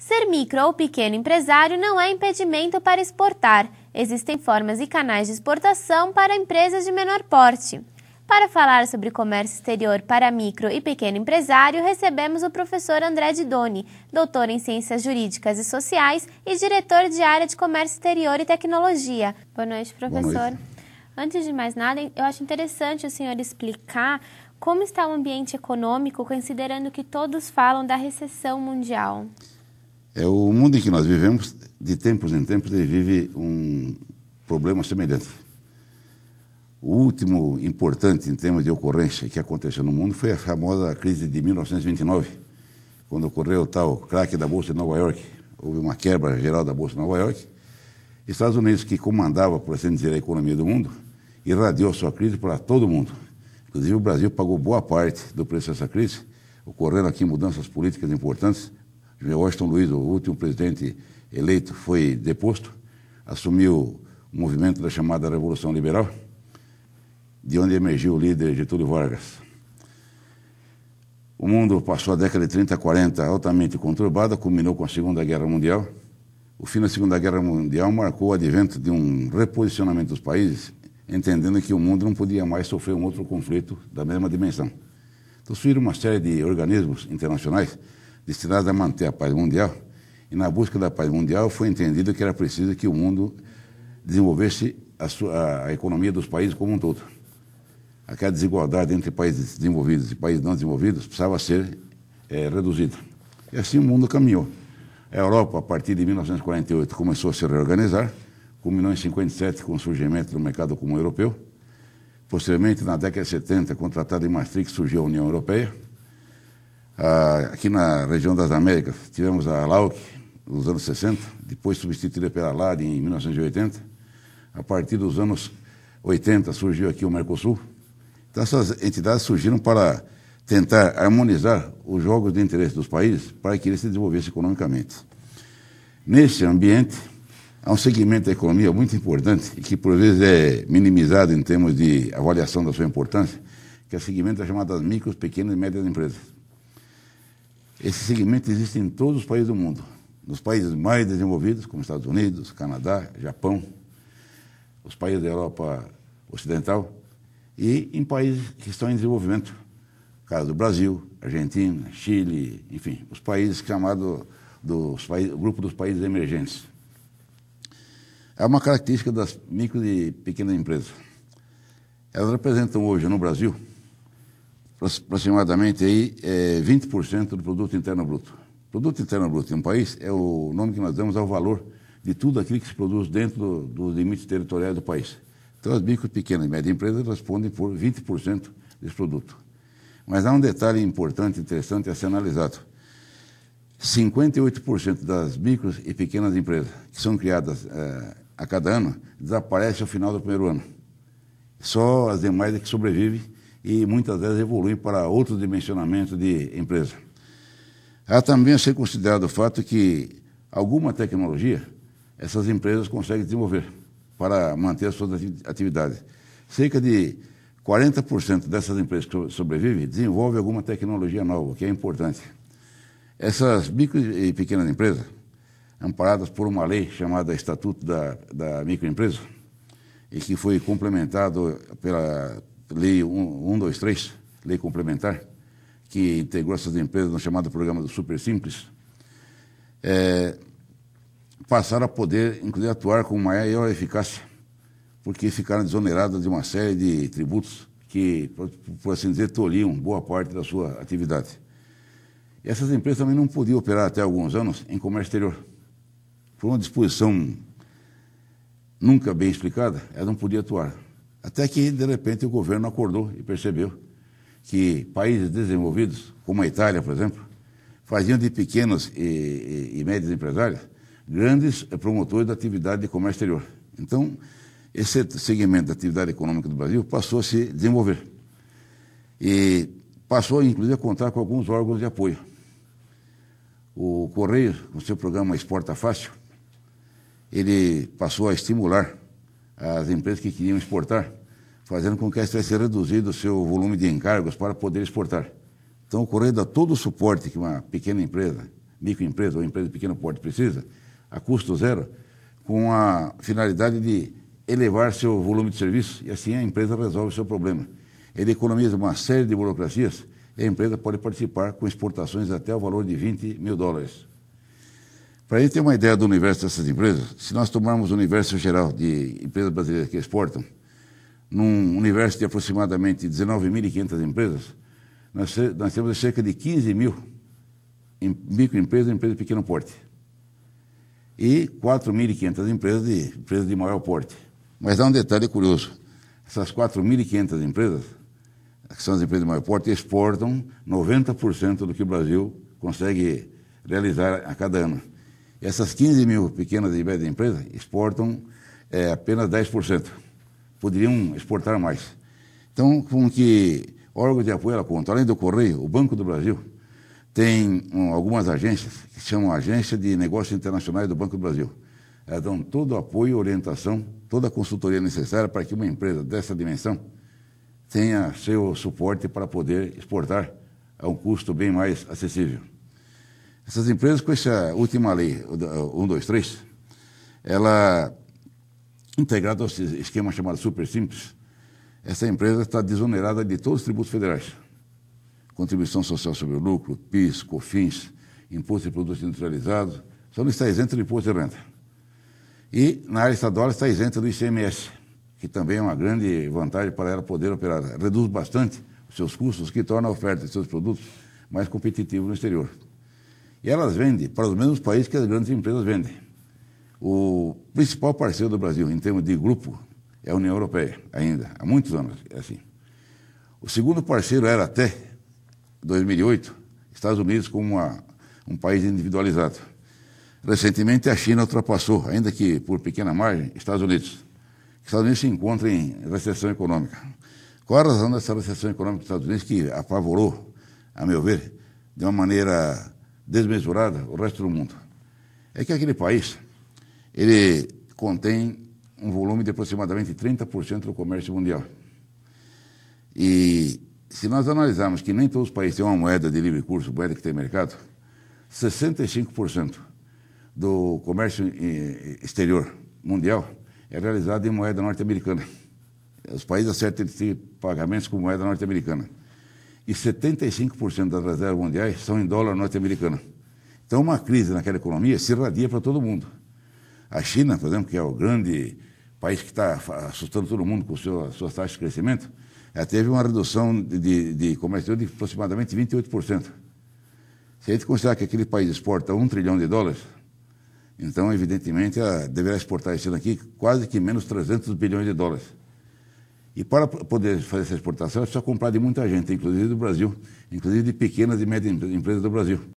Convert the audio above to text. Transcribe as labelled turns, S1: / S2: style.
S1: Ser micro ou pequeno empresário não é impedimento para exportar. Existem formas e canais de exportação para empresas de menor porte. Para falar sobre comércio exterior para micro e pequeno empresário, recebemos o professor André Didoni, doutor em Ciências Jurídicas e Sociais e diretor de área de Comércio Exterior e Tecnologia. Boa noite, professor.
S2: Boa noite.
S1: Antes de mais nada, eu acho interessante o senhor explicar como está o ambiente econômico, considerando que todos falam da recessão mundial.
S2: O mundo em que nós vivemos, de tempos em tempos, ele vive um problema semelhante. O último importante em termos de ocorrência que aconteceu no mundo foi a famosa crise de 1929, quando ocorreu o tal craque da Bolsa de Nova York. Houve uma quebra geral da Bolsa de Nova York. Estados Unidos, que comandava, por assim dizer, a economia do mundo, irradiou sua crise para todo mundo. Inclusive, o Brasil pagou boa parte do preço dessa crise, ocorrendo aqui mudanças políticas importantes. Washington Luiz, o último presidente eleito, foi deposto, assumiu o movimento da chamada Revolução Liberal, de onde emergiu o líder Getúlio Vargas. O mundo passou a década de 30 a 40 altamente conturbada, culminou com a Segunda Guerra Mundial. O fim da Segunda Guerra Mundial marcou o advento de um reposicionamento dos países, entendendo que o mundo não podia mais sofrer um outro conflito da mesma dimensão. Então surgiram uma série de organismos internacionais destinados a manter a paz mundial, e na busca da paz mundial foi entendido que era preciso que o mundo desenvolvesse a economia dos países como um todo. Aquela desigualdade entre países desenvolvidos e países não desenvolvidos precisava ser reduzida. E assim o mundo caminhou. A Europa, a partir de 1948, começou a se reorganizar, culminou em 1957 com o surgimento do mercado comum europeu. Posteriormente, na década de 70, com o Tratado de Maastricht, surgiu a União Europeia. Aqui na região das Américas, tivemos a LAUC, nos anos 60, depois substituída pela LAD em 1980. A partir dos anos 80, surgiu aqui o Mercosul. Então, essas entidades surgiram para tentar harmonizar os jogos de interesse dos países para que eles se desenvolvessem economicamente. Nesse ambiente, há um segmento da economia muito importante e que, por vezes, é minimizado em termos de avaliação da sua importância, que é o segmento das chamadas micros, pequenas e médias empresas. Esse segmento existe em todos os países do mundo. Nos países mais desenvolvidos, como Estados Unidos, Canadá, Japão, os países da Europa Ocidental, e em países que estão em desenvolvimento, caso do Brasil, Argentina, Chile, enfim, os países chamados grupo dos países emergentes. É uma característica das micro e pequenas empresas. Elas representam hoje no Brasil aproximadamente 20% do produto interno bruto. Produto interno bruto em um país é o nome que nós damos ao valor de tudo aquilo que se produz dentro dos limites territoriais do país. Então, as micro, pequenas e médias empresas respondem por 20% desse produto. Mas há um detalhe importante, interessante a ser analisado. 58% das micro e pequenas empresas que são criadas a cada ano desaparecem ao final do primeiro ano. Só as demais é que sobrevivem e muitas vezes evoluem para outro dimensionamento de empresa. Há também a ser considerado o fato que alguma tecnologia essas empresas conseguem desenvolver para manter as suas atividades. Cerca de 40% dessas empresas que sobrevivem desenvolvem alguma tecnologia nova, o que é importante. Essas micro e pequenas empresas, amparadas por uma lei chamada Estatuto da Microempresa, e que foi complementado pela Lei 123, Lei Complementar, que integrou essas empresas no chamado programa do Super Simples, passaram a poder, inclusive, atuar com maior eficácia, porque ficaram desoneradas de uma série de tributos que, por assim dizer, tolhiam boa parte da sua atividade. E essas empresas também não podiam operar até alguns anos em comércio exterior. Por uma disposição nunca bem explicada, ela não podia atuar. Até que, de repente, o governo acordou e percebeu que países desenvolvidos, como a Itália, por exemplo, faziam de pequenos e médios empresários grandes promotores da atividade de comércio exterior. Então, esse segmento da atividade econômica do Brasil passou a se desenvolver e passou, inclusive, a contar com alguns órgãos de apoio. O Correio, com seu programa Exporta Fácil, ele passou a estimular as empresas que queriam exportar, fazendo com que elas tivessem reduzido o seu volume de encargos para poder exportar. Então, o Correio dá todo o suporte que uma pequena empresa, microempresa ou empresa de pequeno porte precisa, a custo zero, com a finalidade de elevar seu volume de serviço e assim a empresa resolve o seu problema. Ele economiza uma série de burocracias e a empresa pode participar com exportações até o valor de $20 mil. Para a gente ter uma ideia do universo dessas empresas, se nós tomarmos o universo geral de empresas brasileiras que exportam, num universo de aproximadamente 19.500 empresas, nós temos cerca de 15 mil microempresas e empresas de pequeno porte. E 4.500 empresas de maior porte. Mas há um detalhe curioso. Essas 4.500 empresas, que são as empresas de maior porte, exportam 90% do que o Brasil consegue realizar a cada ano. E essas 15 mil pequenas e médias empresas exportam apenas 10%. Poderiam exportar mais. Então, com que órgãos de apoio ela conta? Além do Correio, o Banco do Brasil tem algumas agências que se chamam Agência de Negócios Internacionais do Banco do Brasil. Elas dão todo o apoio, orientação, toda a consultoria necessária para que uma empresa dessa dimensão tenha seu suporte para poder exportar a um custo bem mais acessível. Essas empresas, com essa última lei, 123, ela, integrada ao esquema chamado Super Simples, essa empresa está desonerada de todos os tributos federais. Contribuição social sobre o lucro, PIS, COFINS, imposto de produtos industrializados, só não está isenta de imposto de renda. E na área estadual está isenta do ICMS, que também é uma grande vantagem para ela poder operar. Reduz bastante os seus custos, que torna a oferta de seus produtos mais competitiva no exterior. E elas vendem para os mesmos países que as grandes empresas vendem. O principal parceiro do Brasil, em termos de grupo, é a União Europeia, ainda, há muitos anos, é assim. O segundo parceiro era até 2008, Estados Unidos como um país individualizado. Recentemente a China ultrapassou, ainda que por pequena margem, Estados Unidos. Estados Unidos se encontra em recessão econômica. Qual a razão dessa recessão econômica dos Estados Unidos que apavorou, a meu ver, de uma maneira desmesurada o resto do mundo? É que aquele país, ele contém um volume de aproximadamente 30% do comércio mundial. E se nós analisarmos que nem todos os países têm uma moeda de livre curso, moeda que tem mercado, 65% do comércio exterior mundial é realizado em moeda norte-americana. Os países acertam de pagamentos com moeda norte-americana. E 75% das reservas mundiais são em dólar norte-americano. Então, uma crise naquela economia se irradia para todo mundo. A China, por exemplo, que é o grande país que está assustando todo mundo com suas taxas de crescimento, ela teve uma redução de comércio de aproximadamente 28%. Se a gente considerar que aquele país exporta $1 trilhão, então, evidentemente, ela deverá exportar esse ano aqui quase que menos $300 bilhões. E para poder fazer essa exportação, é só comprar de muita gente, inclusive do Brasil, inclusive de pequenas e médias empresas do Brasil.